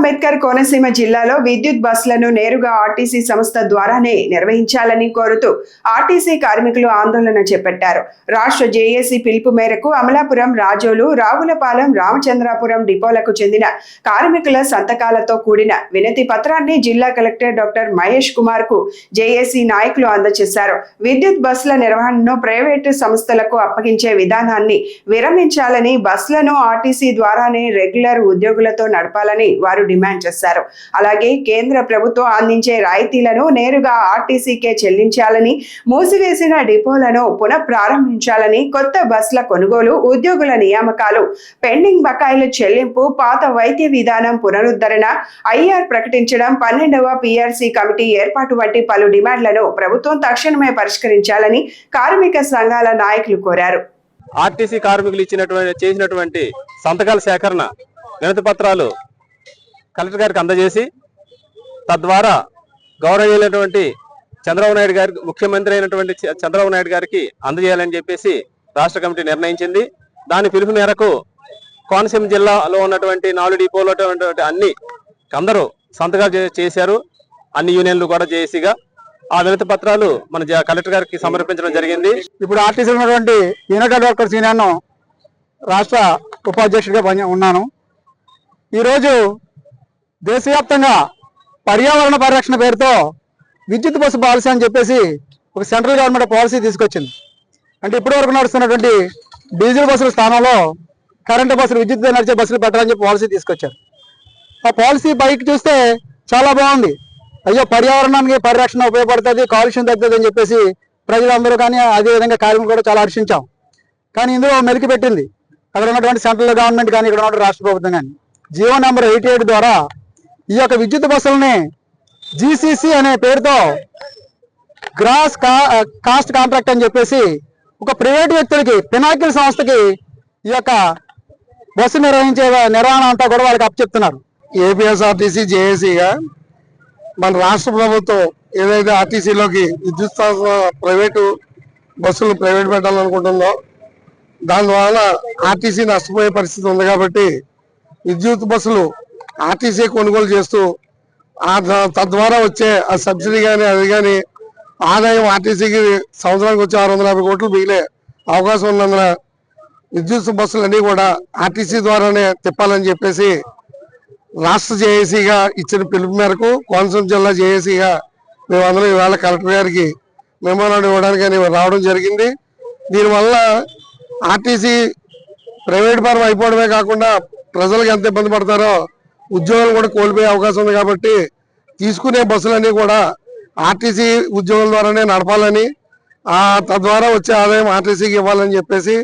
అంబేద్కర్ కోనసీమ జిల్లాలో విద్యుత్ బస్సులను నేరుగా ఆర్టీసీ సంస్థ ద్వారానే నిర్వహించాలని కోరుతూ ఆర్టీసీ కార్మికులు ఆందోళన చేపట్టారు. రాష్ట్ర జేఏసీ పిలుపు మేరకు అమలాపురం, రాజోలు, రావులపాలెం, రామచంద్రాపురం డిపోలకు చెందిన కార్మికుల సంతకాలతో కూడిన వినతి పత్రాన్ని జిల్లా కలెక్టర్ డాక్టర్ మహేష్ కుమార్ కు జేఏసీ నాయకులు అందజేశారు. విద్యుత్ బస్సుల నిర్వహణను ప్రైవేటు సంస్థలకు అప్పగించే విధానాన్ని విరమించాలని, బస్సులను ఆర్టీసీ ద్వారానే రెగ్యులర్ ఉద్యోగులతో నడపాలని వారు డిమాండ్ చేశారు. అలాగే కేంద్ర ప్రభుత్వం అందించే రాయితీలను నేరుగా ఆర్టీసీకే చెల్లించాలని, మూసివేసిన డిపోలను పునఃప్రారంభించాలని, కొత్త బస్సుల కొనుగోలు, ఉద్యోగుల నియామకాలు, పెండింగ్ బకాయిల చెల్లింపు, పాత వైద్య విధానం పునరుద్ధరణ, ఐఆర్ ప్రకటించడం, 12వ పీఆర్సీ కమిటీ ఏర్పాటు వంటి పలు డిమాండ్లను ప్రభుత్వం తక్షణమే పరిష్కరించాలని కార్మిక సంఘాల నాయకులు కోరారు. ఆర్టీసీ కార్మికులు చేసినటువంటి సంతకాల సేకరణ వినతి పత్రాలు కలెక్టర్ గారికి అందజేసి, తద్వారా గౌరవనీయులైనటువంటి చంద్రబాబు నాయుడు గారికి, ముఖ్యమంత్రి అయినటువంటి చంద్రబాబు నాయుడు గారికి అందజేయాలని చెప్పేసి రాష్ట్ర కమిటీ నిర్ణయించింది. దాని పిలుపు మేరకు కోనసీమ జిల్లాలో ఉన్నటువంటి 4 డిపోలో అన్ని అందరూ సంతకాలు చేశారు. అన్ని యూనియన్లు కూడా జేఏసీగా ఆ వినతి పత్రాలు మన కలెక్టర్ గారికి సమర్పించడం జరిగింది. ఇప్పుడు ఆర్టీసీ ఉన్నటువంటి యూనియన్ వర్కర్స్ యూనియన్ రాష్ట్ర ఉపాధ్యక్షుడిగా ఉన్నాను. ఈరోజు దేశవ్యాప్తంగా పర్యావరణ పరిరక్షణ పేరుతో విద్యుత్ బస్సు పాలసీ అని చెప్పేసి ఒక సెంట్రల్ గవర్నమెంట్ పాలసీ తీసుకొచ్చింది. అంటే ఇప్పటి వరకు నడుస్తున్నటువంటి డీజిల్ బస్సుల స్థానంలో కరెంటు బస్సులు, విద్యుత్ నడిచే బస్సులు పెట్టాలని చెప్పి పాలసీ తీసుకొచ్చారు. ఆ పాలసీ పైకి చూస్తే చాలా బాగుంది. అయ్యో, పర్యావరణానికి పరిరక్షణ ఉపయోగపడుతుంది, కాలుష్యం తగ్గుతుంది అని చెప్పేసి ప్రజలందరూ కానీ అదేవిధంగా కార్మికులు కూడా చాలా హర్షించాం. కానీ ఇందులో మెలికి పెట్టింది అక్కడ ఉన్నటువంటి సెంట్రల్ గవర్నమెంట్ కానీ, ఇక్కడ ఉన్నటువంటి రాష్ట్ర ప్రభుత్వం కానీ జీవో నెంబర్ 88 ద్వారా ఈ యొక్క విద్యుత్ బస్సులని జీసీసీ అనే పేరుతో గ్రాస్ కాస్ట్ కాంట్రాక్ట్ అని చెప్పేసి ఒక ప్రైవేట్ వ్యక్తులకి, పినాకిల్ సంస్థకి ఈ యొక్క బస్సు నిర్వహణ అంతా కూడా వాళ్ళకి అప్పచెప్తున్నారు. ఏపీఎస్ఆర్టీసీ జేఏసీగా మన రాష్ట్ర ప్రభుత్వం ఏదైతే ఆర్టీసీలోకి విద్యుత్ ప్రైవేటు బస్సులు ప్రైవేట్ పెట్టాలనుకుంటుందో దాని ద్వారా ఆర్టీసీ నష్టపోయే పరిస్థితి ఉంది. కాబట్టి విద్యుత్ బస్సులు ఆర్టీసీ కొనుగోలు చేస్తూ తద్వారా వచ్చే ఆ సబ్సిడీ కానీ అది కానీ ఆదాయం ఆర్టీసీకి సంవత్సరానికి వచ్చే 650 కోట్లు మిగిలే అవకాశం ఉన్నందున విద్యుత్ బస్సులన్నీ కూడా ఆర్టీసీ ద్వారానే తిప్పాలని చెప్పేసి రాష్ట్ర జేఏసీగా ఇచ్చిన పిలుపు మేరకు కోనసీమ జిల్లా జేఏసీగా మేమందరం ఇవాళ కలెక్టర్ గారికి మెమోరాండం ఇవ్వడానికి రావడం జరిగింది. దీనివల్ల ఆర్టీసీ ప్రైవేట్ పరం అయిపోవడమే కాకుండా ప్రజలకు ఎంత ఇబ్బంది పడతారో ఉద్యోగాలు కూడా కోల్పోయే అవకాశం ఉంది. కాబట్టి తీసుకునే బస్సులన్నీ కూడా ఆర్టీసీ ఉద్యోగుల ద్వారానే నడపాలని, తద్వారా వచ్చే ఆదాయం ఆర్టీసీకి ఇవ్వాలని చెప్పేసి